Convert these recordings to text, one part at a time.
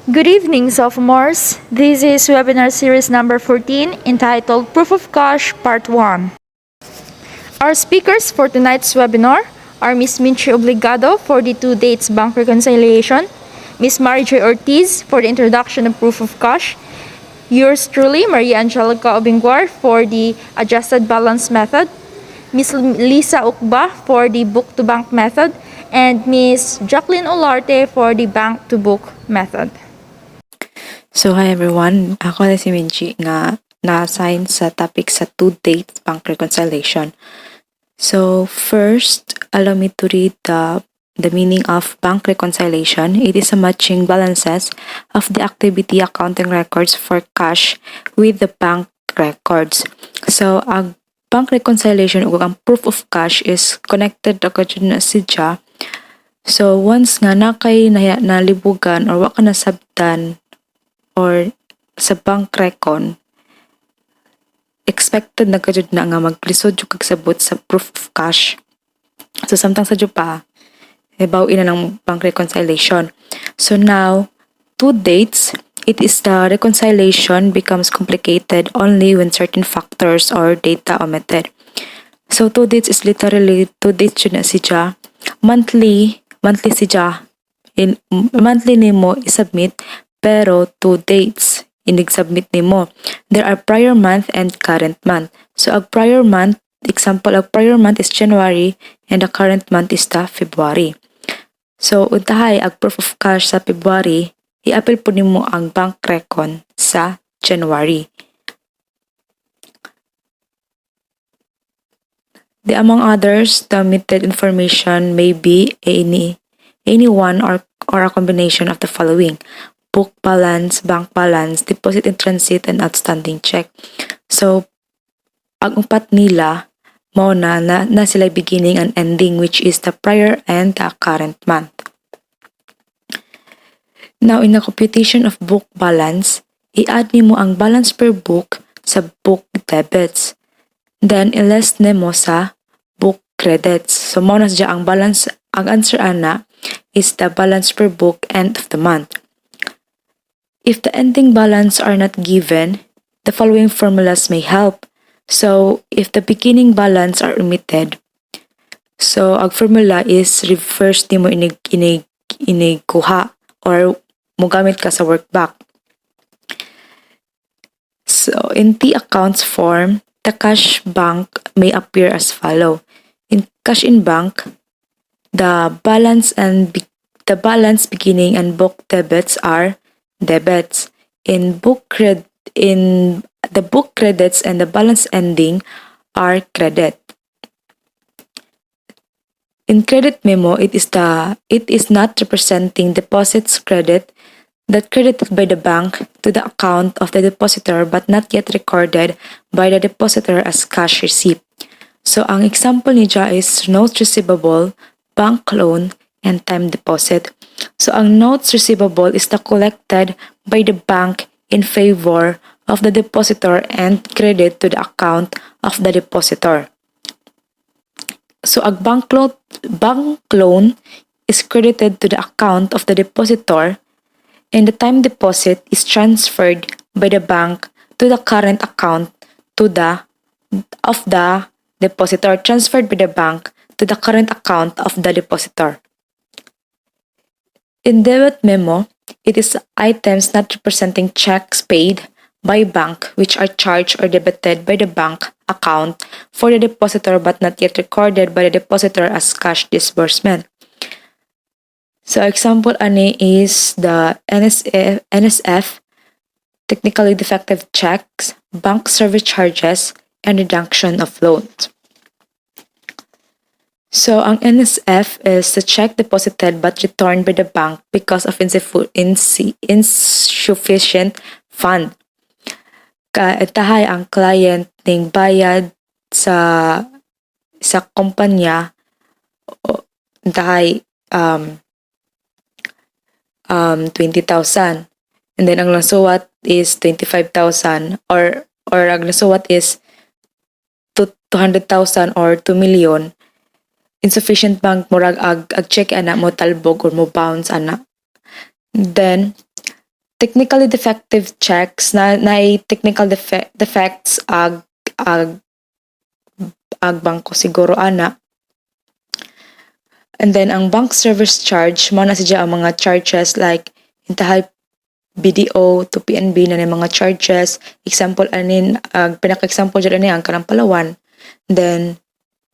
Good evening, sophomores. This is webinar series number 14 entitled Proof of Cash Part 1. Our speakers for tonight's webinar are Ms. Minchi Obligado for the two dates bank reconciliation, Ms. Marijoy Ortiz for the introduction of proof of cash, yours truly, Maria Angelica Obinguar for the adjusted balance method, Ms. Lisa Ukba for the book-to-bank method, and Ms. Jacqueline Olarte for the bank-to-book method. So hi everyone, ako na si Minji nga na-assign sa topic sa two dates bank reconciliation. So first, allow me to read the meaning of bank reconciliation. It is a matching balances of the activity accounting records for cash with the bank records. So ang bank reconciliation o ang proof of cash is connected agad na siya. So once nga nakay nalibugan or waka nasabtan or sa bank recon, expected na kajud na nga maglisod yung kagsabot sa proof of cash. So samtang sa pa, ibawin na ng bank reconciliation. So now, two dates, it is the reconciliation becomes complicated only when certain factors or data omitted. So two dates is literally two dates yun na siya. Monthly siya. Monthly nimo isubmit, pero two dates inig-submit nimo. There are prior month and current month. So ag prior month, example ag prior month is January and the current month is the February. So untahay ag proof of cash sa February, i-appeal po nimo ang bank recon sa January. Among others, the omitted information may be any one or a combination of the following: book balance, bank balance, deposit in transit, and outstanding check. So, ang upat nila, mao na sila beginning and ending, which is the prior and the current month. Now, in the computation of book balance, i-add nimo ang balance per book sa book debits. Then, i-less nimo sa book credits. So, mao na siya ang balance, ang answer ana is the balance per book end of the month. If the ending balance are not given, the following formulas may help. So, if the beginning balance are omitted, so ang formula is reverse nimo inikuha or mogamit ka sa workbook. So, in the accounts form, the cash bank may appear as follow. In cash in bank, the balance beginning and book debits are debits. In the book credits and the balance ending are credit. In credit memo, it is not representing deposits credit that credited by the bank to the account of the depositor but not yet recorded by the depositor as cash receipt. So ang example niya is notes receivable, bank loan, and time deposit. So ang notes receivable is the collected by the bank in favor of the depositor and credit to the account of the depositor. So ang bank loan is credited to the account of the depositor, and the time deposit is transferred by the bank to the current account of the depositor, transferred by the bank to the current account of the depositor. In debit memo, it is items not representing checks paid by bank which are charged or debited by the bank account for the depositor but not yet recorded by the depositor as cash disbursement. So example ani is the NSF, technically defective checks, bank service charges, and reduction of loans. So ang NSF is the check deposited but returned by the bank because of insufficient fund. Kaitahay ang client ning bayad sa kumpanya tahay 20,000, and then ang nasuwat is 25,000 or ang nasuwat is 200,000 or 2 million. Insufficient bank murag ag check ana mo talbog or mo bounce ana. Then technically defective checks na technical defects ag bangko siguro ana. And then ang bank service charge mo na siya ang mga charges like intahay BDO to PNB na mga charges. Example anin pinaka-example dyan ani ang kanang Palawan. Then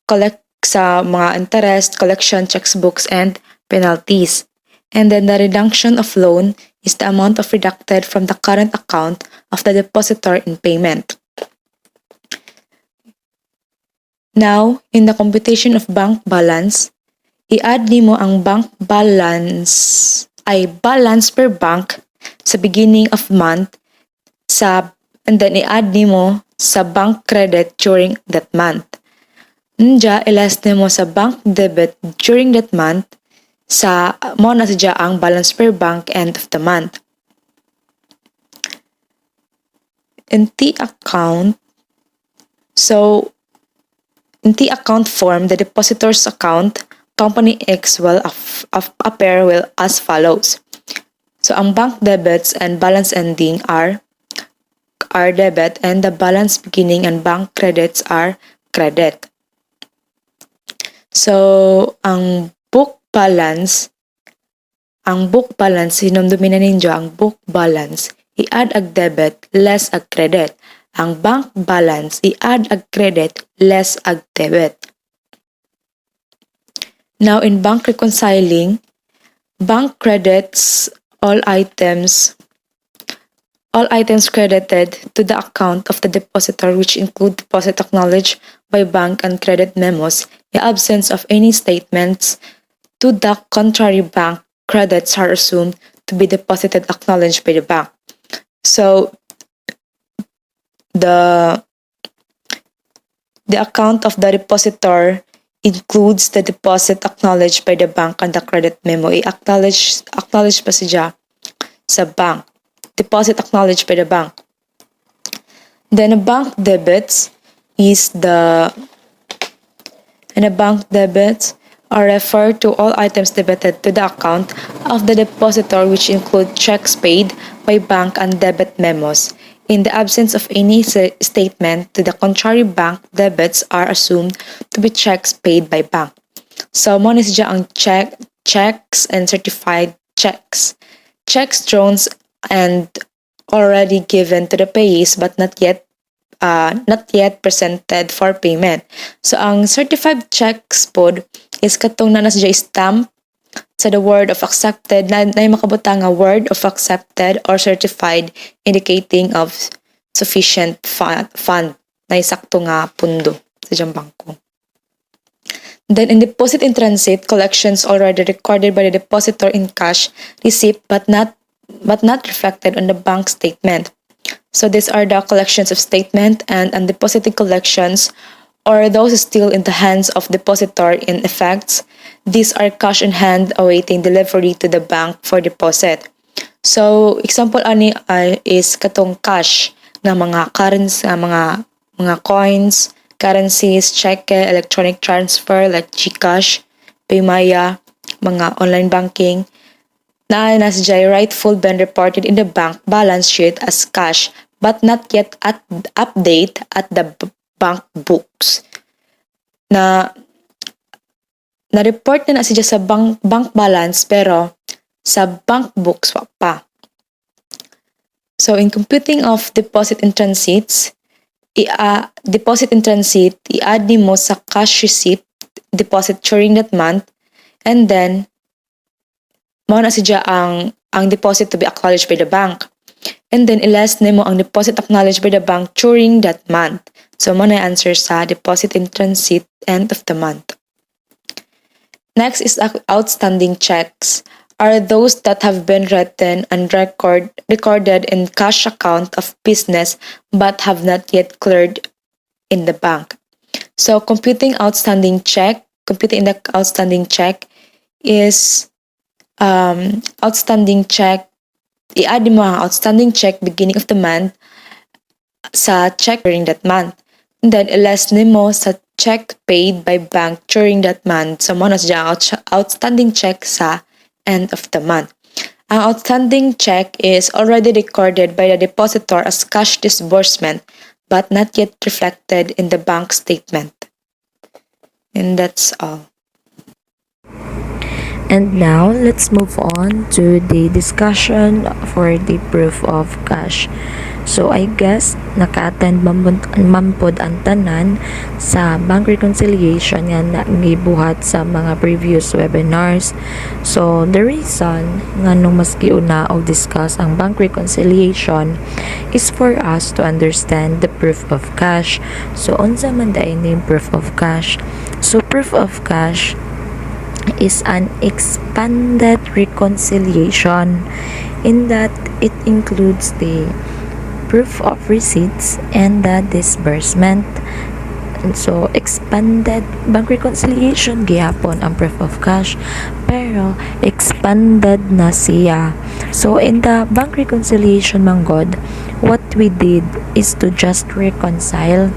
collect sa mga interest, collection, checks books, and penalties. And then the reduction of loan is the amount of deducted from the current account of the depositor in payment. Now, in the computation of bank balance, i-add nimo ang bank balance ay balance per bank sa beginning of month and then i-add nimo sa bank credit during that month. Nja, ilas nimo sa bank debit during that month sa mo na siya ang balance per bank end of the month. In T account form, the depositor's account, company X will appear as follows. So ang bank debits and balance ending are debit and the balance beginning and bank credits are credit. So ang book balance, hinumdumin na ninyo ang book balance, i-add ag debit less ag credit. Ang bank balance, i-add ag credit less ag debit. Now in bank reconciling, bank credits all items credited to the account of the depositor, which include deposit acknowledged by bank and credit memos. The absence of any statements to the contrary, bank credits are assumed to be deposited acknowledged by the bank. So the account of the depositor includes the deposit acknowledged by the bank and the credit memo. I-acknowledge pa siya sa bank. Deposit acknowledged by the bank. Then a bank debits are referred to all items debited to the account of the depositor, which include checks paid by bank and debit memos. In the absence of any statement to the contrary, bank debits are assumed to be checks paid by bank. So mo na siya ang checks and certified checks. Checks drawn and already given to the payees but not yet presented for payment. So ang certified checks pod is katong na siya stamp sa the word of accepted na makabutang nga word of accepted or certified indicating of sufficient fund na sakto nga pundo sa diyang bangko. Then in deposit in transit, collections already recorded by the depositor in cash receipt but not reflected on the bank statement. So these are the collections of statement and undeposited collections, or those still in the hands of depositor in effects. These are cash in hand awaiting delivery to the bank for deposit. So example ani is katong cash na mga currency, mga coins, currencies, cheque, electronic transfer like GCash, Paymaya, mga online banking, na nasjay rightful been reported in the bank balance sheet as cash but not yet update at the bank books. Na-report na siya sa bank balance pero sa bank books wa pa. So in computing of deposit in transit, i-add nimo sa cash receipt deposit during that month, and then mao na siya ang deposit to be acknowledged by the bank. And then ilas nimo ang deposit acknowledged by the bank during that month. So mao na answer sa deposit in transit end of the month. Next is outstanding checks are those that have been written and recorded in cash account of business but have not yet cleared in the bank. So computing the outstanding check is outstanding check, i-add mo ang outstanding check beginning of the month sa check during that month. And then ilas nimo sa check paid by bank during that month. So mo na siya outstanding check sa end of the month. Ang outstanding check is already recorded by the depositor as cash disbursement but not yet reflected in the bank statement. And that's all. And now, let's move on to the discussion for the proof of cash. So, I guess, naka-attend mampod ang tanan sa bank reconciliation nga gibuhat sa mga previous webinars. So, the reason nga nung mas giuna og discuss ang bank reconciliation is for us to understand the proof of cash. So, unsa man daay name proof of cash? So, proof of cash is an expanded reconciliation in that it includes the proof of receipts and the disbursement. And so, expanded bank reconciliation gihapon ang proof of cash, pero expanded na siya. So, in the bank reconciliation manggod, what we did is to just reconcile.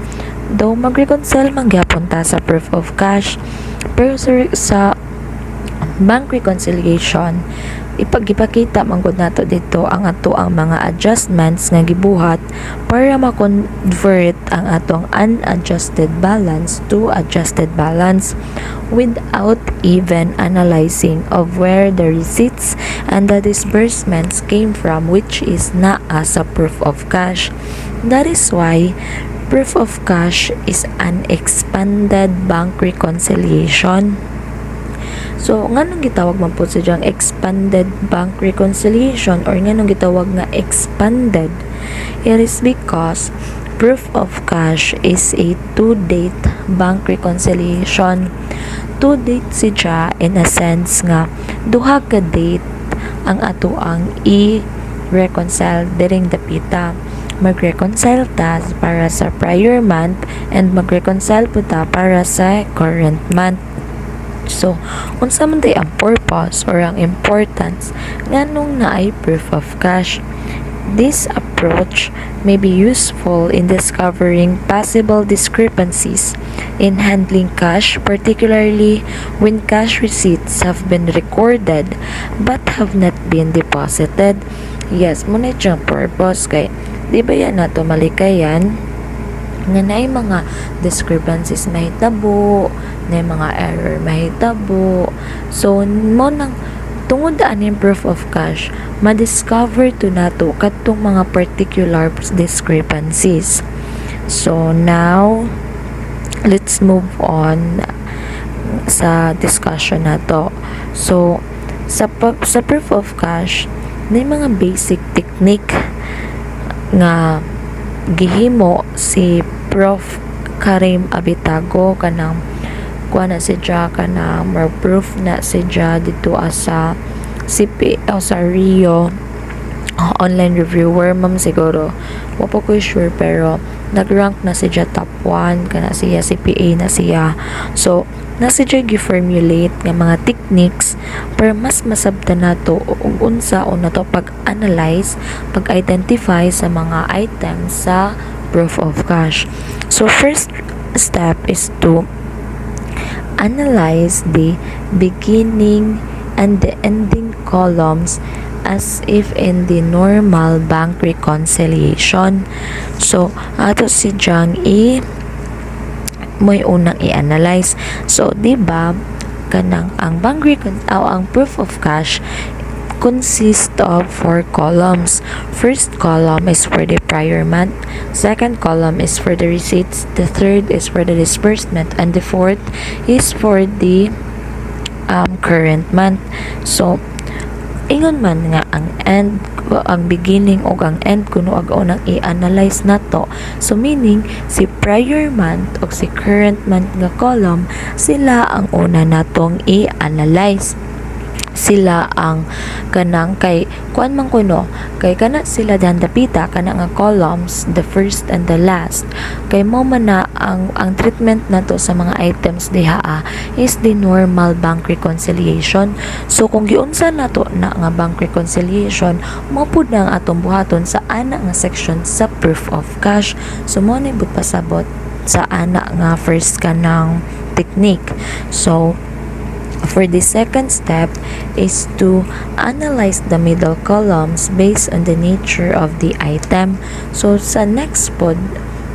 Though mag-reconcile man gihapon ta sa proof of cash, pero sa bank reconciliation, ipagipakita manggod nato dito ang ato ang mga adjustments nga gibuhat para ma-convert ang atong unadjusted balance to adjusted balance without even analyzing of where the receipts and the disbursements came from, which is na as a proof of cash. That is why proof of cash is an expanded bank reconciliation. So, nganong gitawag man po sa diyang expanded bank reconciliation or nganong gitawag nga expanded? It is because proof of cash is a to-date bank reconciliation. To-date siya in a sense nga duha ka date ang ato ang i-reconcile diring dapita. Mag-reconcile ta para sa prior month and mag-reconcile po ta para sa current month. So, unsa man day ang purpose or ang importance nganong naay proof of cash? This approach may be useful in discovering possible discrepancies in handling cash, particularly when cash receipts have been recorded but have not been deposited. Yes, muna yung purpose kay di ba yan nato malikayan nga naay mga discrepancies mahitabo, naay mga error mahitabo. So, mo nang tungod ani proof of cash, ma-discover to nato kadtong mga particular discrepancies. So, now, let's move on sa discussion nato. So, sa proof of cash, may mga basic technique nga gihimo si Prof. Karim Abitago kanang kuha na si Jack kanang more proof na si Jack dito sa CP o sa Rio online reviewer ma'am siguro wapo ko sure pero nag-rank na si Jack top 1 kana siya CPA na siya. So na si Jack gi-formulate nga mga techniques para mas masabtan nato og unsa o nato pag-analyze, pag-identify sa mga items sa proof of cash. So, first step is to analyze the beginning and the ending columns as if in the normal bank reconciliation. So, ato si Jang mo'y unang i-analyze. So, di ba kanang ang ang proof of cash consist of 4 columns. First column is for the prior month, second column is for the receipts, the third is for the disbursement, and the fourth is for the current month. So, ingon man nga ang beginning o ang end kuno ag unang i-analyze nato. So meaning si prior month o si current month nga column sila ang una natong i-analyze. Sila ang kanang kay kuan man kuno kay kana sila dan dapita kana nga columns the first and the last kay mo man na ang treatment nato sa mga items diha is the normal bank reconciliation. So kung giunsa nato na nga bank reconciliation mo pud na ang atong buhaton sa ana nga section sa proof of cash. So mo ni bud pasabot sa ana nga first kanang technique. So For the second step is to analyze the middle columns based on the nature of the item. So sa next pod,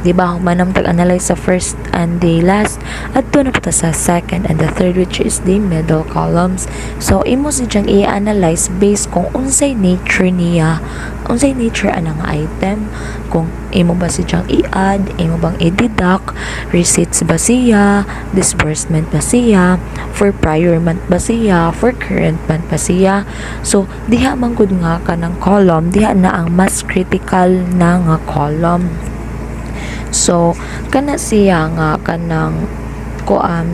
di ba humanam tag-analyze sa first and the last, adto na po ta sa second and the third, which is the middle columns. So imo si diyang i-analyze based kung unsay nature niya, unsay nature anang item, kung imo ba si diyang i-add, imo bang i-deduct, receipts ba siya, disbursement ba siya, for prior month ba siya, for current month ba siya. So diha man gud nga kanang column, diha na ang mas critical na nga column. So kana siya nga kanang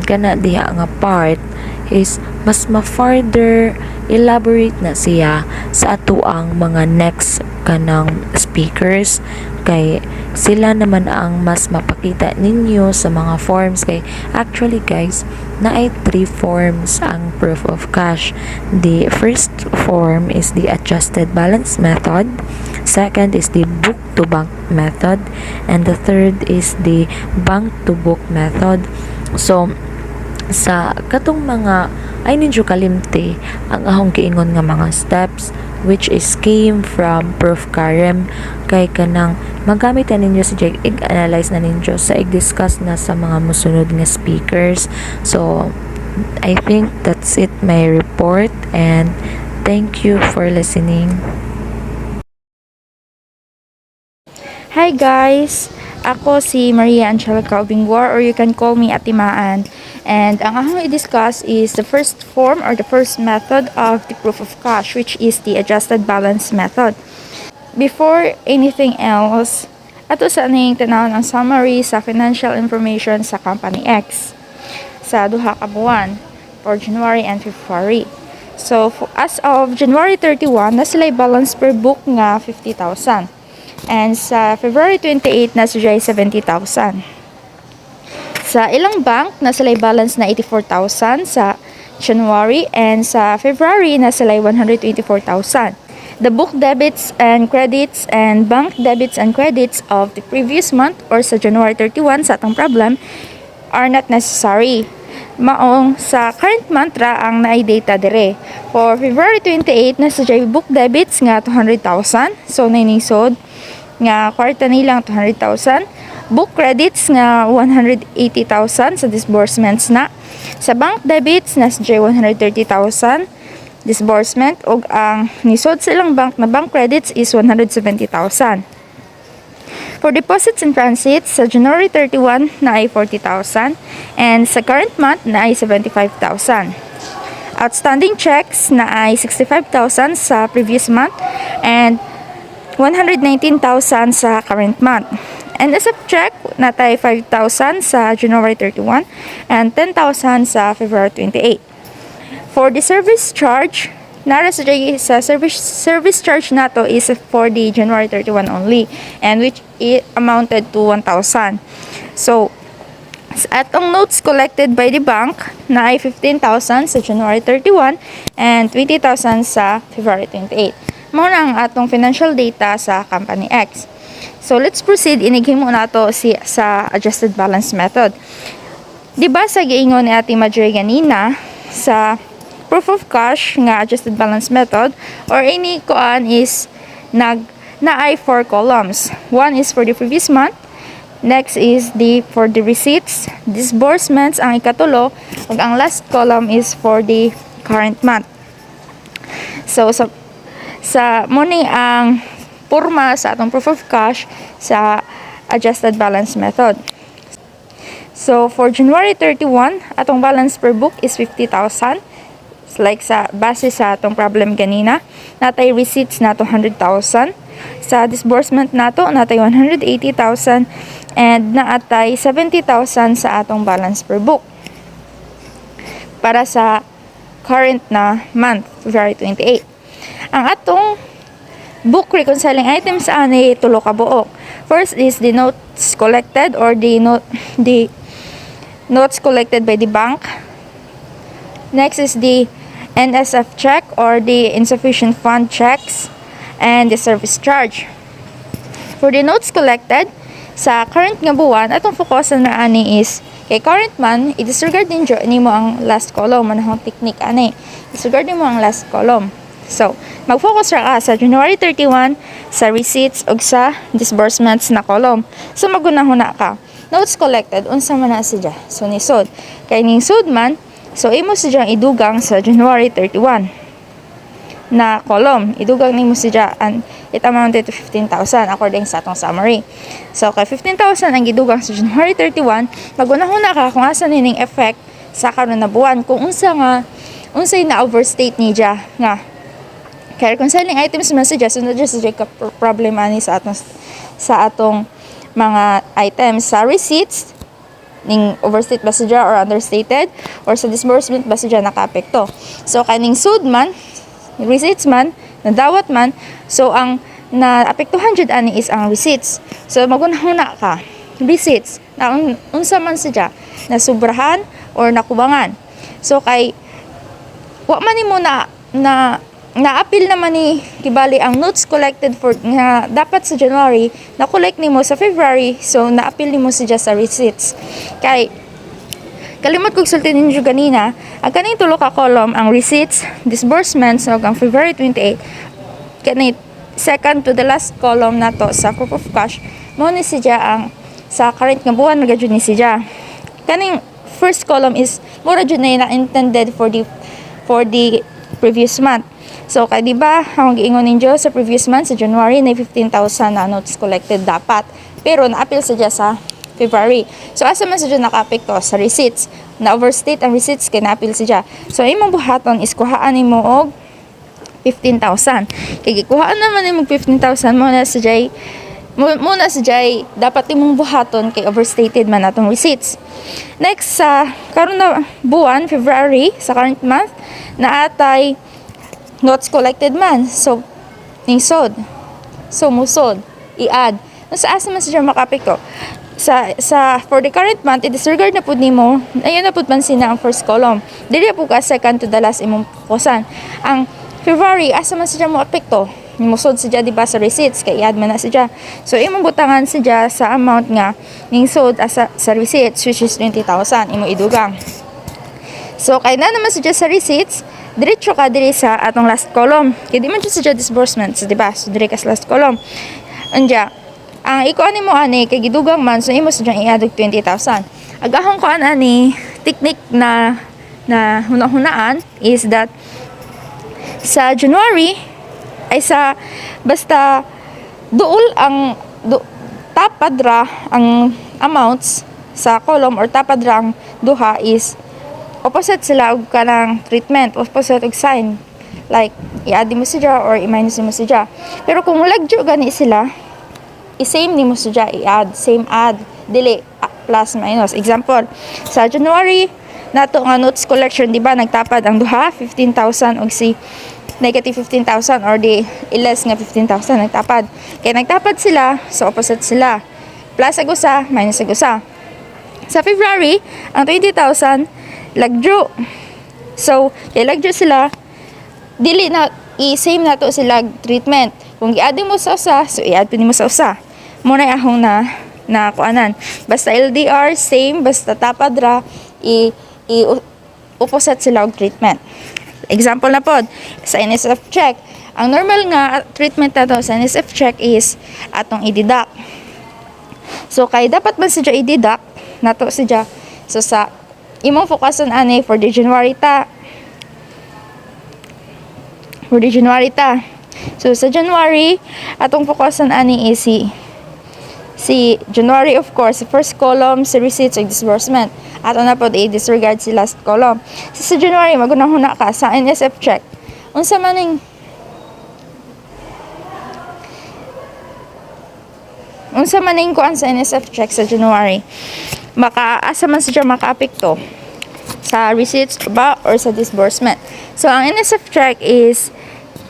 kana diha nga part is mas ma-further elaborate na siya sa ato ang mga next kanang speakers, kay sila naman ang mas mapakita ninyo sa mga forms. Kay actually guys, naay 3 forms ang proof of cash. The first form is the adjusted balance method, second is the book to bank method, and the third is the bank to book method. So sa katong mga ay ninyo kalimti ang ahong giingon nga mga steps, which is came from Prof. Karem, kay kanang magamit na ninyo sa i-analyze na ninyo sa i-discuss na sa mga musunod nga speakers. So I think that's it my report, and thank you for listening. Hi guys! Ako si Maria Angelica Obingwar, or you can call me Atimaan. And ang akong i-discuss is the first form or the first method of the proof of cash, which is the adjusted balance method. Before anything else, ato sa aning tanawon ang summary sa financial information sa Company X sa duha ka buwan for January and February. So as of January 31, na sila balance per book nga 50,000. And sa February 28 na siya 70,000. Sa ilang bank na sila balance na 84,000 sa January, and sa February na sila 124,000. The book debits and credits and bank debits and credits of the previous month or sa January 31 sa atong problem are not necessary. Maong sa current month ra ang naay data dire. For February 28 na sa book debits nga 200,000, so nainisod nga kwarta nilang 200,000. Book credits nga 180,000 sa disbursements na. Sa bank debits na sa 130,000 disbursement, ug ang nisod sa ilang bank na bank credits is 170,000. For deposits and transits, sa January 31 na ay 40,000, and sa current month na ay 75,000. Outstanding checks na ay 65,000 sa previous month and 119,000 sa current month. And as of check, natay 5,000 sa January 31 and 10,000 sa February 28. For the service charge, nara sa service charge nato is for the January 31 only, and which it amounted to 1,000. So sa atong notes collected by the bank na ay 15,000 sa January 31 and 20,000 sa February 28. Mao na ang atong financial data sa Company X. So let's proceed. Inighimo nato sa adjusted balance method. Diba sa giingon ni Ate Madre ganina sa proof of cash nga adjusted balance method, or any kuan is naay 4 columns. One is for the previous month, next is for the receipts, disbursements ang ikatulo, ug ang last column is for the current month. So sa morning ang porma sa atong proof of cash sa adjusted balance method. So for January 31, atong balance per book is 50,000. Like sa base sa atong problem ganina, natay receipts nato 100,000. Sa disbursement nato natay 180,000, and naatay 70,000 sa atong balance per book. Para sa current na month, February 28. Ang atong book reconciling items ani tulo ka buok. First is the notes collected, or the notes collected by the bank. Next is the NSF check, or the insufficient fund checks, and the service charge. For the notes collected sa current nga buwan, atong focusan na ani is Kay current man, i-disregard din nimo ang last column, manahong technique ani. Disregard mo ang last column. So, mag-focus ra ka sa January 31, sa receipts ug sa disbursements na column. So, magunahuna ka. Notes collected, unsa man na siya. So, nisod. Kay ning sud man, so imo siya idugang sa January 31 na column. Idugang nimo siya and it amounted to 15,000 according sa atong summary. So, kay 15,000 ang gidugang sa January 31, magunahuna ka kung asa nining effect sa karon na buwan, kung unsay na overstate niya nga kaya reconciling items man siya, sunod siya ka problem ani sa atong mga items. Sa receipts, ning overstate ba siya or understated, or sa disbursement ba siya nakaapekto. So, kaning sud man, receipts man, nadawat man, so ang naapektuhan jud ani is ang receipts. So, magunahuna ka, receipts, na unsa man siya, nasubrahan or nakubangan. So, kay, wa man nimo na-appeal naman ni kibali ang notes collected for nga dapat sa January na collect nimo sa February, so na-appeal nimo siya sa receipts. Kay kalimot kog sultin ninyo ganina, ang kaning tulo ka column ang receipts, disbursements ug ang February 28 kani second to the last column nato sa proof of cash mo ni siya ang sa current nga buwan magajud ni siya. Kaning first column is mura jud na intended for the previous month. So, kay di ba, ang giingon ninyo sa previous month, sa January, na 15,000 na notes collected dapat. Pero, na-appeal siya sa February. So, asa man siya naka-apekto sa receipts. Na-overstate ang receipts, kay na-appeal siya. So, imong buhaton is kuhaan nimo og 15,000. Kay kuhaan naman nimo 15,000 muna sa jay dapat imong buhaton kay overstated man atong receipts. Next, sa karon na buwan, February, sa current month, naatay notes collected man. So, ningsod. So, musod. I-add. Sa asa man siya makapekto. For the current month, i-disregard na po nimo, ayun na po pansin na ang first column. Dili po ka second to the last imong kusan. Ang February, asa man siya makapekto. Musod siya, diba, sa receipts, kay i-add man na siya. So, imong butangan siya sa amount nga ningsod sa receipts, which is 20,000. Imo idugang. So, kay na naman siya sa receipts, diretso ka diri sa atong last column. Kaya di man siya disbursements, diba? So, diri ka sa last column. Anja, ang ikuan mo ani, kay gidugang man, so imo siya i-add 20,000. Agahong ko ani, technique na hunahunaan is that sa January, ay basta tapad ra ang amounts sa column or tapad ra ang duha is opposite sila og kanang treatment, opposite og sign. Like, i-add mo siya or i-minus mo siya. Pero kung lagjo gani sila, i-same ni mo siya, i-add, same add, dili, plus minus. Example, sa January, nato nga notes collection, di ba, nagtapad ang duha, 15,000 og si negative 15,000 or di less nga 15,000 nagtapad. Kaya nagtapad sila, so opposite sila. Plus ag usa, minus ag usa. Sa February, ang 20,000 lagjo. So, kay lagjo sila, dili na i-same na to sila treatment. Kung i-add mo sa usa, so i-add pa mo sa usa. Muna ahong na kuanan. Basta LDR, same, basta tapad ra, opposite sila og treatment. Example na pod, sa NSF check. Ang normal nga treatment na to sa NSF check is atong i-deduct. So, kay dapat man siya i-deduct, nato siya. So, sa imong focusan ani for the January ta. So, sa January, atong focusan ani is si January, of course, the first column, si receipts o disbursement. Ato na po i-disregard si last column. So, sa January, magunahuna ka sa NSF check. Unsa maning kuan sa NSF check sa January, asa man siya makaapekto sa receipts ba or sa disbursement. So, ang NSF check is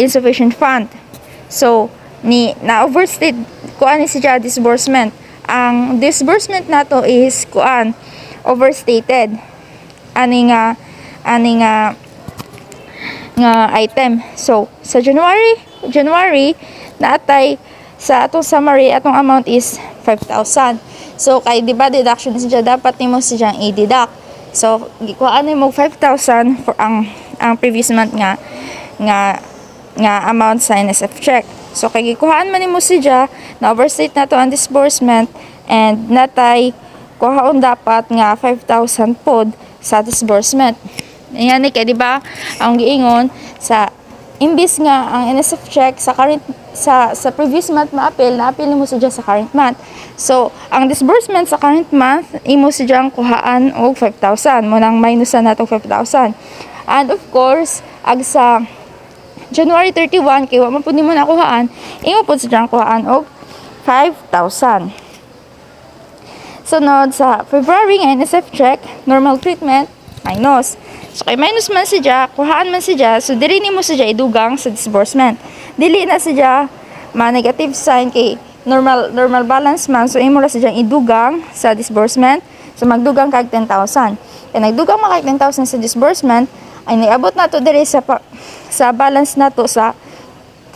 insufficient fund. So, na-overstate kuan ni siya disbursement. Ang disbursement nato is kuan overstated. Ani nga item. So, sa January naatay sa atong summary, atong amount is 5,000. So kay di ba deduction na siya, dapat nimo siya i-deduct. So gikuhaan nimo 5,000 for ang previous month nga amount sa NSF check. So kay gikuhaan man nimo siya na overstate na to ang disbursement and natay kuhaon dapat nga 5,000 pod sa disbursement. Ayan ni kay di ba ang giingon sa imbis nga ang NSF check sa current sa previous month na-appeal nimo siya sa current month. So ang disbursement sa current month imo siya kuhaan og 5,000 mo nang minusan nato 5,000. And of course ag sa January 31 kay wa man pud nimo nakuhaan, imo pud siya kuhaan og 5,000. Sunod sa February nga NSF check, normal treatment, minus. So kay minus man siya, kuhaan man siya, so diri nimo siya idugang sa disbursement. Dili na siya ma-negative sign kay normal balance man, so imo ra siya idugang sa disbursement. So magdugang kag 10,000. Kay nagdugang man kag 10,000 sa disbursement, ay niabot na to diri sa balance nato sa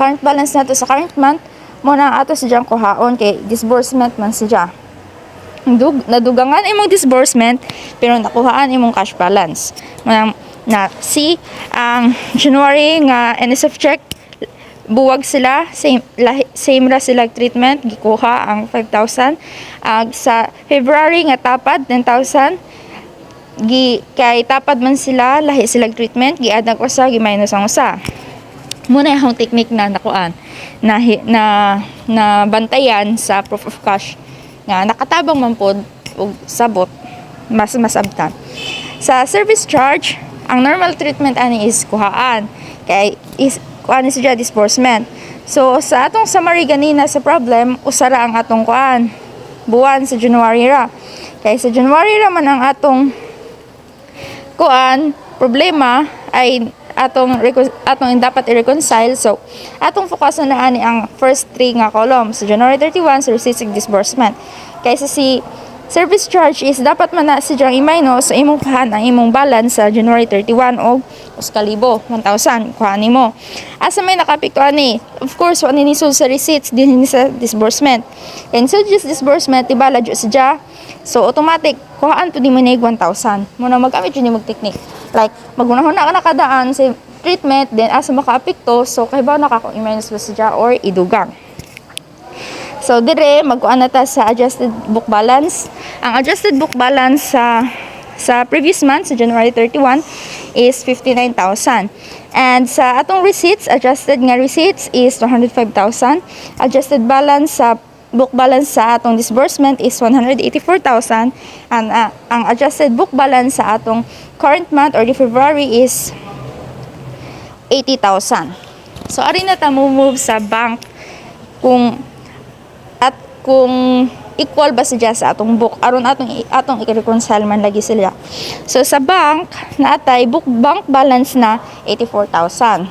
current balance nato sa current month, mo na ato siya kuhaon kay disbursement man siya. Nadugangan imong disbursement pero nakuhaan imong cash balance. Na si ang January nga NSF check buwag sila same ra sila treatment gikuha ang 5,000 sa February nga tapad 10,000 kay tapad man sila lahi sila treatment giadd ang usa gi-minus ang usa. Muna yung technique na nakuan na bantayan sa proof of cash nga nakatabang man pod og sabot mas abtan. Sa service charge, ang normal treatment ani is kuhaan kay is kuan siya disbursement. So sa atong summary ganina sa problem, usara ang atong kuan buwan sa January ra. Kay sa January ra man ang atong kuan problema ay atong dapat i-reconcile. So atong focus na ani ang first three nga column sa January 31 sa receipts ug disbursement. Kaysa si service charge is dapat man na si jang i-minus sa imong kuhan ang imong balance sa January 31 og 1,000 kuhan nimo. Asa may nakapikto ani? Of course wa ni sa receipts din ni sa disbursement. And so just disbursement ibala jud siya. So automatic kuhaan pud nimo nig 1,000. Mo na magamit jud ni mag technique. Like magunahon na nakadaan sa treatment then asa makaapekto, so kay ba naka i-minus ba siya or idugang. So dire magkuan na ta sa adjusted book balance. Ang adjusted book balance sa previous month sa January 31 is 59,000. And sa atong receipts, adjusted nga receipts is 205,000. Adjusted balance sa book balance sa atong disbursement is 184,000. And ang adjusted book balance sa atong current month or the February is 80,000. So ari na ta move sa bank kung equal ba siya sa atong book aron atong i-reconcile man lagi sila. So sa bank naatay bank balance na 84,000.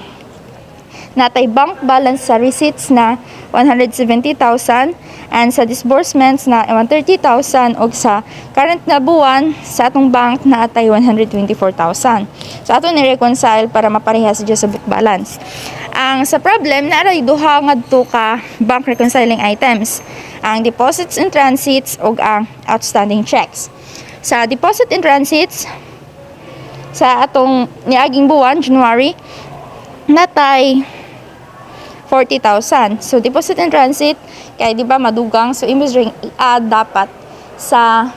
Natay bank balance sa receipts na 170,000 and sa disbursements na 130,000 og sa current na buwan sa atong bank na atay 124,000. So ato ni reconcile para maparehas siya sa book balance. Ang sa problem naray duha ngadto ka bank reconciling items, ang deposits in transits ug ang outstanding checks. Sa deposit in transits sa atong niaging buwan January natay 40,000. So deposit in transit kay di ba madugang, so imos ring i-add dapat sa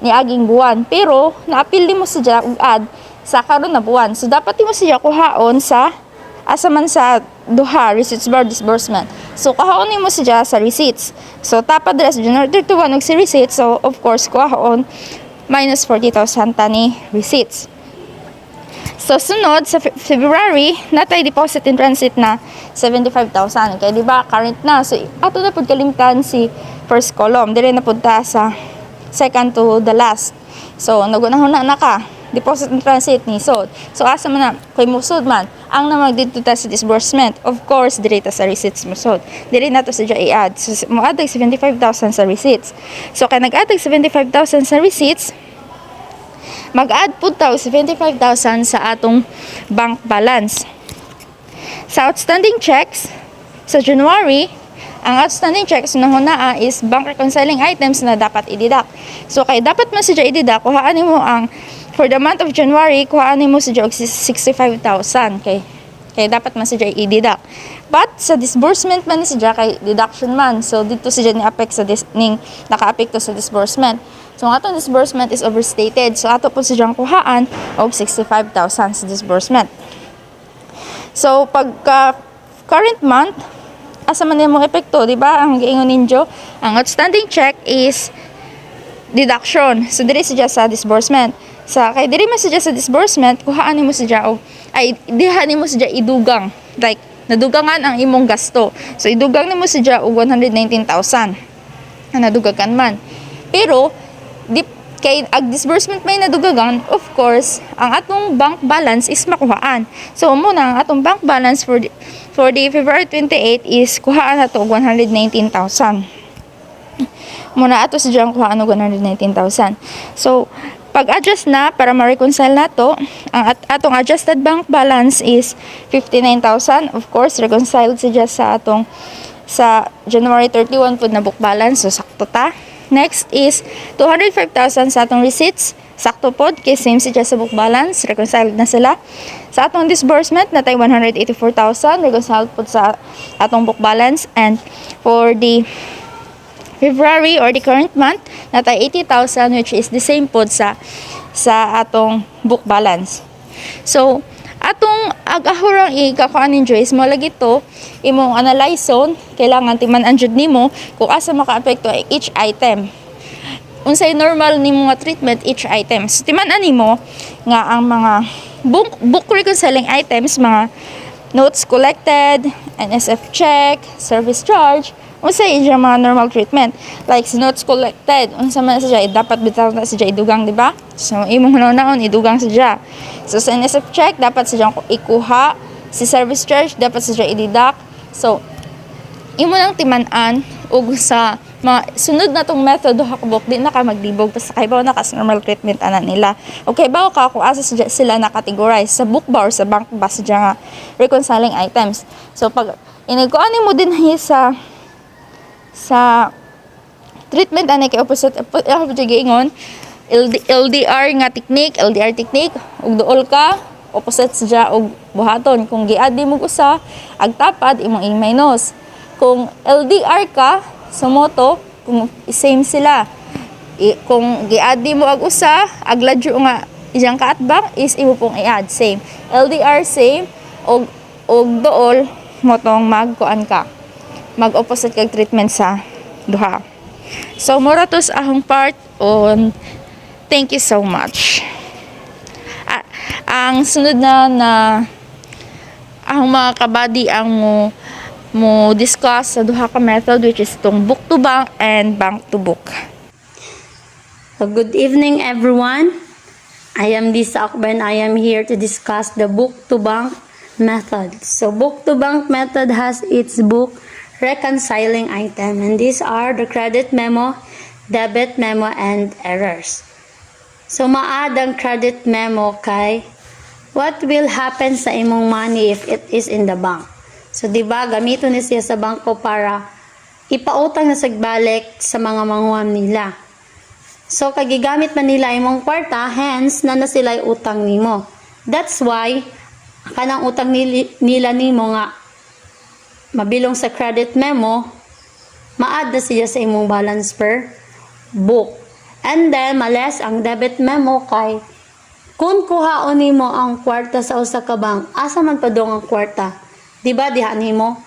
niaging buwan. Pero na-appeal mo siya og add sa karon na buwan. So dapat mo siya kuhaon sa asa man sa duha receipts bar disbursement. So kuhaon mo siya sa receipts. So tapad dira sa January 31 og si receipts. So of course kuhaon minus 40,000 tani receipts. So sunod sa February natay deposit in transit na 75,000 kay di ba current na, so ato na pud kalimtan si first column dire na pud ta sa second to the last. So nagunahon na ka deposit in transit ni so asa man na kay musod man ang namag dito ta sa disbursement, of course dire ta sa receipts musod dire na to sa i-add. So mo add 75,000 sa receipts. So kay nag-add 75,000 sa receipts, mag-add po tayo 75,000 sa atong bank balance. Sa outstanding checks, sa January, Ang outstanding checks na hunaa is bank reconciling items na dapat i-deduct. So kay dapat man sadya i-deduct, kuhaan mo ang for the month of January, kuhaan mo sadya og 65,000 kay dapat man sadya i-deduct. But sa disbursement man ni sadya kay deduction man. So dito sadya ni affect sa ning naka-apekto sa disbursement. So ang atong disbursement is overstated. So ato po sadyang kuhaan og 65,000 sa disbursement. So pagka current month, asa man yung epekto, di ba? Ang giingon ninyo, ang outstanding check is deduction. So diri sadya sa disbursement. Kay diri man sadya sa disbursement, kuhaan nimo sadya og diha nimo sadya idugang. Like nadugangan ang imong gasto. So idugang nimo sadya og 119,000. Nadugagan man. Pero kay disbursement may nadugagan, of course, ang atong bank balance is makuhaan. So muna ang atong bank balance for the February 28 is kuhaan nato og 119,000. Muna ato sa diyang kuhaan og 119,000. So pag-adjust na para ma-reconcile nato, ang atong adjusted bank balance is 59,000. Of course, reconciled sa atong sa January 31 pud na book balance, so sakto ta. Next is 205,000 sa atong receipts. Sakto pod kay same siya sa book balance, reconciled na sila. Sa atong disbursement natay 184,000, reconciled pod sa atong book balance, and for the February or the current month natay 80,000, which is the same pod sa atong book balance. So atong agahurang ikakuan ninyo is mo lagi to imong analyzon, kailangan timan-an jud nimo kung asa makaapekto each item. Unsay normal nimo nga treatment each item. So timan-an nimo nga ang mga book reconciling items, mga notes collected, NSF check, service charge, unsay iya mga normal treatment. Like sa notes collected, unsa man siya dapat bitaw na siya idugang, di ba? So imong hunaw-naon idugang siya. So sa NSF check dapat siya ikuha, si service charge dapat siya i-deduct. So imo nang timan-an ug sa mga sunod na tong method hakbok di na ka magdibog basta kay bawo na ka normal treatment ana nila. Okay bawo ka kung asa sila na categorize sa book ba or sa bank ba siya nga reconciling items. So pag inigkuan mo din sa treatment ani kay opposite giingon LDR nga technique, LDR technique ug duol ka opposite siya og buhaton. Kung giadi mo usa agtapad imong i-minus. Kung LDR ka sa moto, kung same sila. Kung giadi mo ag usa agladyo nga iyang kaatbang is imo pong i-add same. LDR same og duol motong magkuan ka. Mag-opposite kag treatment sa duha. So mura to sa ahong part on. Thank you so much. Ang sunod na ang mga kabady ang mo discuss sa duha ka method, which is itong book to bank and bank to book. So good evening everyone. I am Lisa Akban. I am here to discuss the book to bank method. So book to bank method has its book reconciling item, and these are the credit memo, debit memo, and errors. So ma-add ang credit memo kay what will happen sa imong money if it is in the bank. So di ba gamiton ni siya sa bangko para ipautang na sagbalik sa mga manguham nila. So kagigamit man nila imong kwarta, hence na sila utang nimo. That's why kanang utang nila nimo nga mabilong sa credit memo, ma-add na siya sa imong balance per book. And then males ang debit memo kay kung kuhaon nimo ang kwarta sa usa ka bank, asa man padong ang kwarta? Di ba diha nimo?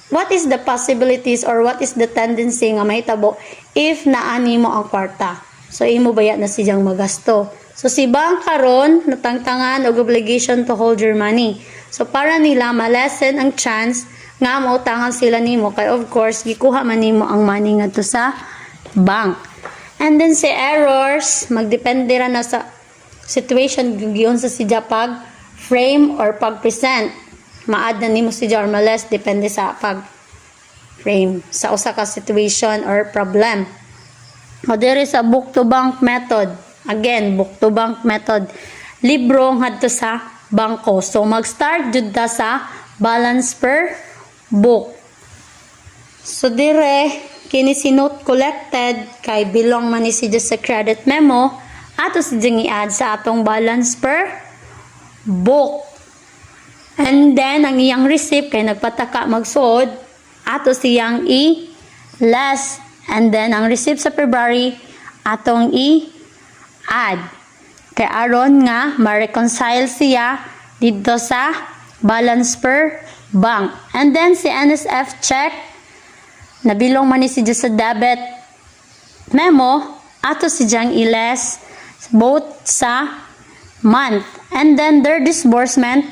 What is the possibilities or what is the tendency nga mahitabo if naani mo ang kwarta? So imo bayad na siyang magasto. So si bank karon natangtangan og obligation to hold your money. So para nila ma-lessen ang chance nga mautangan sila nimo kay of course gikuha man nimo ang money ngadto sa bank. And then si errors magdepende ra na sa situation giyon sa sidya pag frame or pag present. Ma-add na nimo sidya or ma-less depende sa pag frame sa usa ka situation or problem. O diri sa book to bank method, again book to bank method, libro ngadto sa bangko. So mag-start jud ta sa balance per book. So dire kini si note collected kay belong man ni siya sa credit memo ato si i-add sa atong balance per book. And then ang iyang receipt kay nagpataka magsuod ato siyang i-less. And then ang receipt sa February atong i-add. Kay aron nga ma-reconcile siya dito sa balance per bank. And then si NSF check nabilong man ni siya sa debit memo ato siya i-less both sa month. And then their disbursement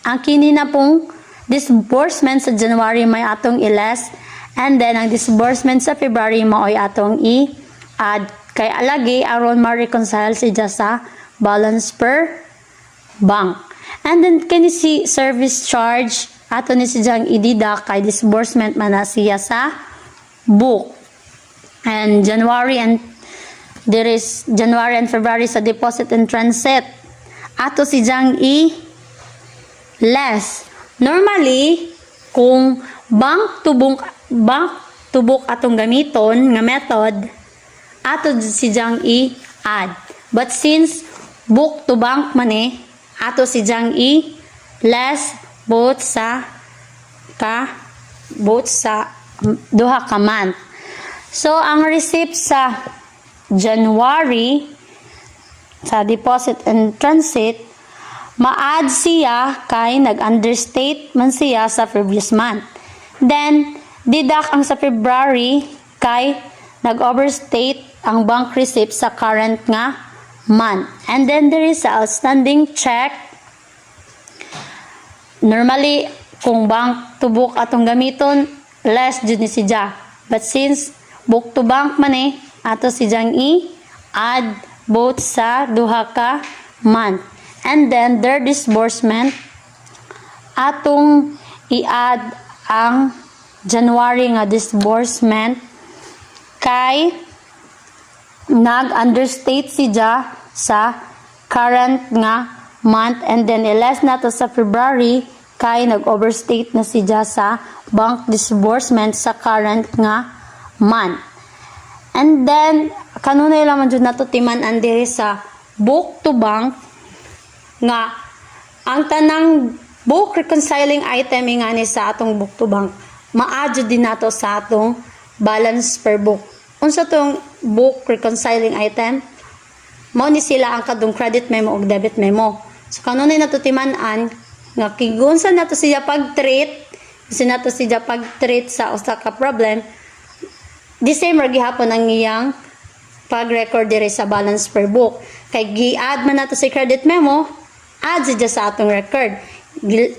ang kini na pong disbursement sa January may atong i-less. And then ang disbursement sa February maoy atong i-add. Kay alagi aron ma-reconcile siya sa balance per bank. And then kini si service charge ato ni siya i-deduct kay disbursement man na siya sa book. And January and there is January and February sa deposit and transit ato siya i-less. Normally kung bank to book atong gamiton nga method ato siya i-add. But since book to bank man ato siya i-less both sa duha ka month. So ang receipt sa January sa deposit and transit ma-add siya kay nag-understate man siya sa previous month. Then deduct ang sa February kay nag-overstate ang bank receipt sa current nga month. And then there is a outstanding check. Normally kung bank to book atong gamiton less jud ni siya. But since book to bank man ato siyang i-add both sa duha ka month. And then their disbursement atong i-add ang January nga disbursement kay nag-understate siya sa current nga month. And then i-less nato sa February kay nag-overstate na siya sa bank disbursement sa current nga month. And then kanunay lamang jud nato timan-an diri sa book to bank nga ang tanang book reconciling item nga ni sa atong book to bank ma-add din nato sa atong balance per book. Unsa tong book reconciling item? Mao ni sila ang kadung credit memo ug debit memo. So kanunay nato timan-an nga kigunsa nato siya pag-treat, nato siya pag-treat sa usa ka problem, the same ra gihapon ang iyang pag-record diri sa balance per book. Kay gi-add man nato si credit memo, add siya sa atong record.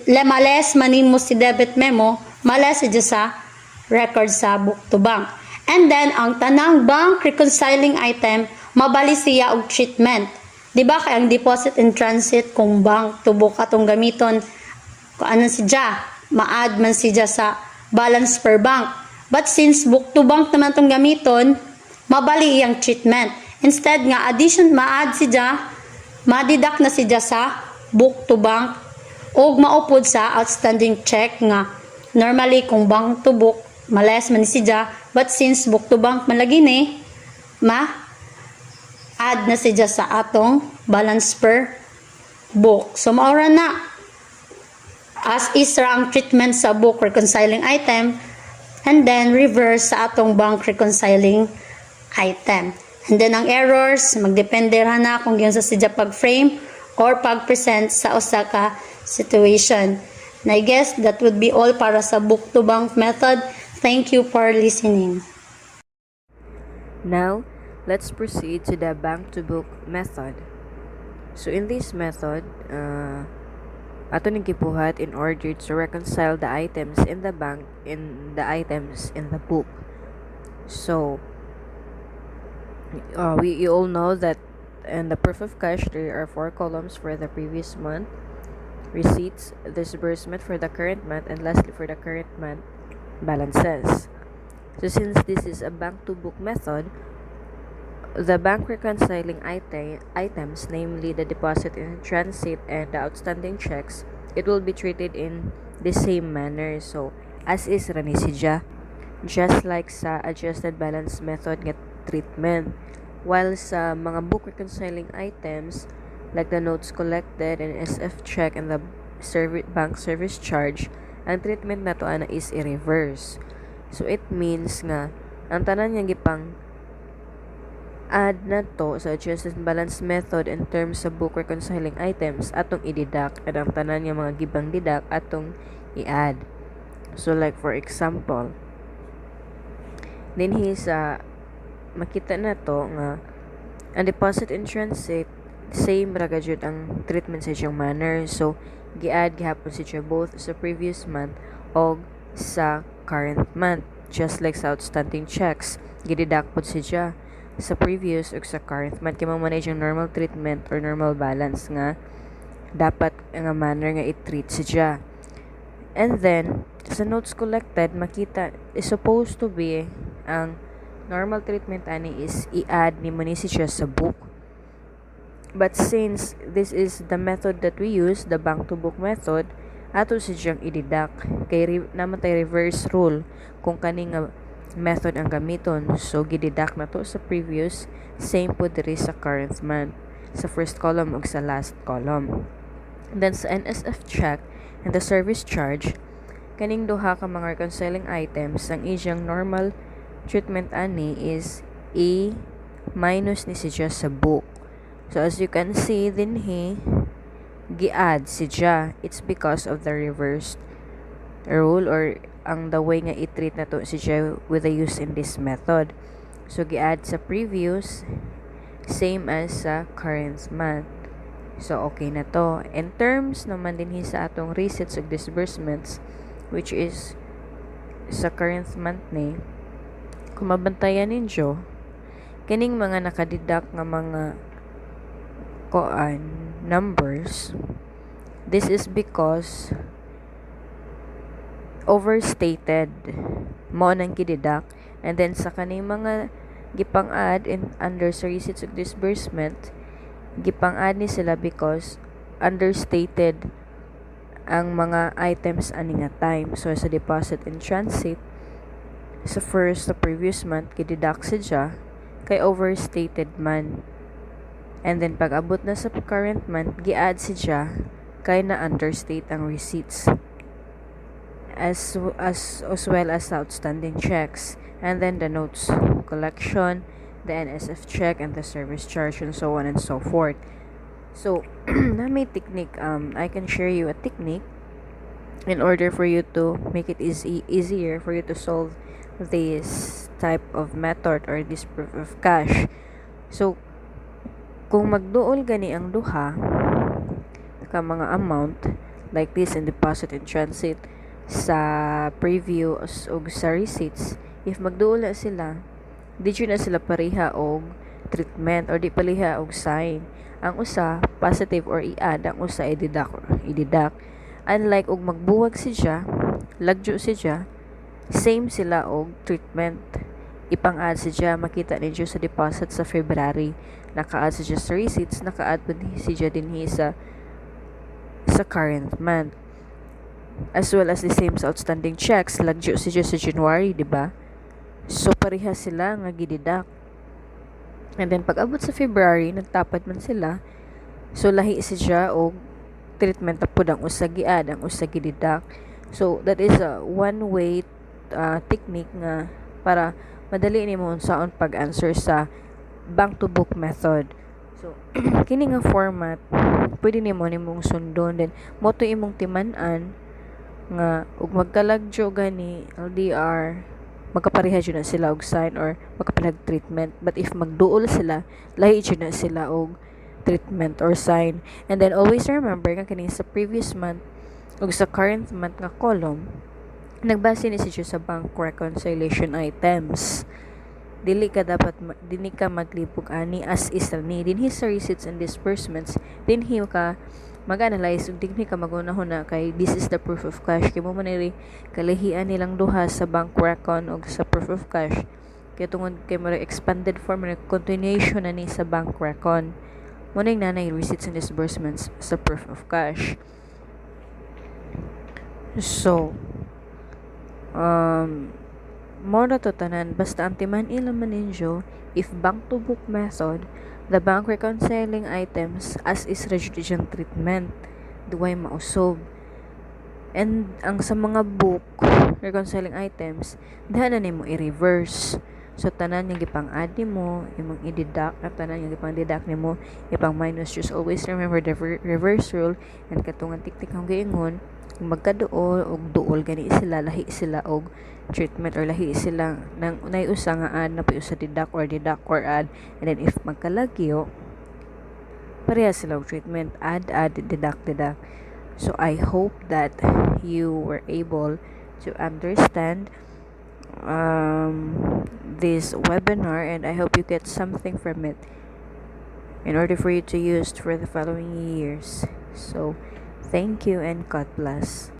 Males manin mo si debit memo, males siya sa record sa book to bank. And then ang tanang bank reconciling item mabali siya og treatment. Di ba kay ang deposit in transit kung bank to book atong gamiton kung ano siya, ma-add man siya sa balance per bank. But since book to bank naman tong gamiton, mabali iyang treatment. Instead nga addition ma-add siya, ma-deduct na siya sa book to bank o maupod sa outstanding check nga normally kung bank to book males man siya, but since book to bank malagi ni ma-add na siya sa atong balance per book. So maura na as is ra ang treatment sa book reconciling item and then reverse sa atong bank reconciling item. And then ang errors magdepende ra na kung yun sa siya pag-frame or pag-present sa usa ka situation. And I guess that would be all para sa book to bank method. Thank you for listening. Now, let's proceed to the bank to book method. So in this method, ato ning gibuhat in order to reconcile the items in the bank in the items in the book. So you all know that in the proof of cash there are 4 columns for the previous month, receipts, disbursement for the current month, and lastly for the current month balances. So since this is a bank to book method, the bank reconciling items, namely the deposit in transit and the outstanding checks, it will be treated in the same manner. So as is ra ni siya. just like sa adjusted balance method nga treatment. While sa mga book reconciling items like the notes collected and SF check and the bank service charge, ang treatment na to ana is i-reverse. So it means nga ang tanan nga gipang add na to sa adjusted balance method in terms sa book reconciling items atong i-deduct, at ang tanan nga mga gibang deduct atong i-add. So like for example, dinhi sa makita na to nga ang deposit in transit same ra gyud ang treatment sa siyang manner. So gi-add gihapon siya both sa previous month o sa current month, just like sa outstanding checks gideduct pod siya sa previous o sa current month. Kaya manage yung normal treatment or normal balance nga dapat nga manner nga i-treat siya. And then sa notes collected makita is supposed to be ang normal treatment ani is i-add ni mo ni siya sa book. But since this is the method that we use, the bank to book method, ato siyang i-deduct kay naman tay reverse rule kung kani nga method ang gamiton. So gideduct na to sa previous, same po diri sa current month, sa first column ug sa last column. And then sa NSF check and the service charge, kaning duha ka mga reconciling items, ang iyang normal treatment ani is A minus ni siya sa book. So as you can see dinhi gi-add siya. It's because of the reversed rule or ang the way nga i-treat na to siya with the use in this method. So gi-add sa previous same as sa current month. So okay na to. In terms naman dinhi sa atong receipts ug disbursements, which is sa current month ni, kung mabantayan ninyo, kining mga nakadeduct nga mga numbers, this is because overstated mo nang gideduct, and then sa kaning mga gipang add in under sa receipts ug disbursement, gipang add ni sila because understated ang mga items ani nga time. So sa deposit in transit sa previous month gideduct siya kay overstated man, and then pag abot na sa current month gi-add siya kay na understate ang receipts as well as outstanding checks, and then the notes collection, the NSF check and the service charge, and so on and so forth. So na may technique, I can share you a technique in order for you to make it easier for you to solve this type of method or this proof of cash. So kung magduol gani ang duha ka mga amount like this in deposit in transit sa previous o sa receipts, if magduol na sila, di na sila pareha og treatment or di pareha og sign. Ang usa positive or i-add, ang usa i-deduct. Unlike og magbuwag siya, lagyo siya, same sila og treatment. Ipang-add siya, makita ninyo sa deposit sa February, naka-add siya sa receipts, naka-add po siya dinhi sa current month. As well as the same sa outstanding checks, lagyo siya sa January, di ba? So pareha sila nga gideduct. And then pag abot sa February, nagtapat man sila. So lahi siya og treatment na pud ang usa gi-add, ang usa gideduct. So that is a one way technique nga para madali nimo unsaon pag-answer sa bank to book method. So kini nga format pwede nimong sundon, then mo to imong timan-an nga ug magkalagyo gani LDR, magkapareha jud na sila og sign or magkapalag treatment. But if magduol sila, lahi jud na sila og treatment or sign. And then always remember nga kini sa previous month ug sa current month nga column, nagbase ni siya sa bank reconciliation items. Dili ka maglibog ani as is ni dinhi sa receipts and disbursements, dinhi ka mag-analyze ug dinhi ka magunahon na kay this is the proof of cash. Kay mo man ni kalahian nilang duha sa bank recon ug sa proof of cash, kay tungod kay mo expanded form na continuation na ni sa bank recon, mo ning nanay receipts and disbursements sa proof of cash. So Mo na to tanan, basta ang timan ilaman ninyo, if bank to book method, the bank reconciling items as is rejudicial treatment, duway mausob. And ang sa mga book reconciling items, diha na nimo i-reverse. So tanan yung gipang-add nimo, imong i-deduct, at tanan yung gipang-deduct nimo, ipang minus. Just always remember the reverse rule, and katungan tiktik ang giingon, kung magkaduol og duol gani sila, lahi sila og treatment, or lahi sila nang unay usa nga add na puyo sa deduct or add, and then if magkalagyo pareha sila og treatment, add deduct. So I hope that you were able to understand this webinar, and I hope you get something from it in order for you to use for the following years. So thank you and God bless.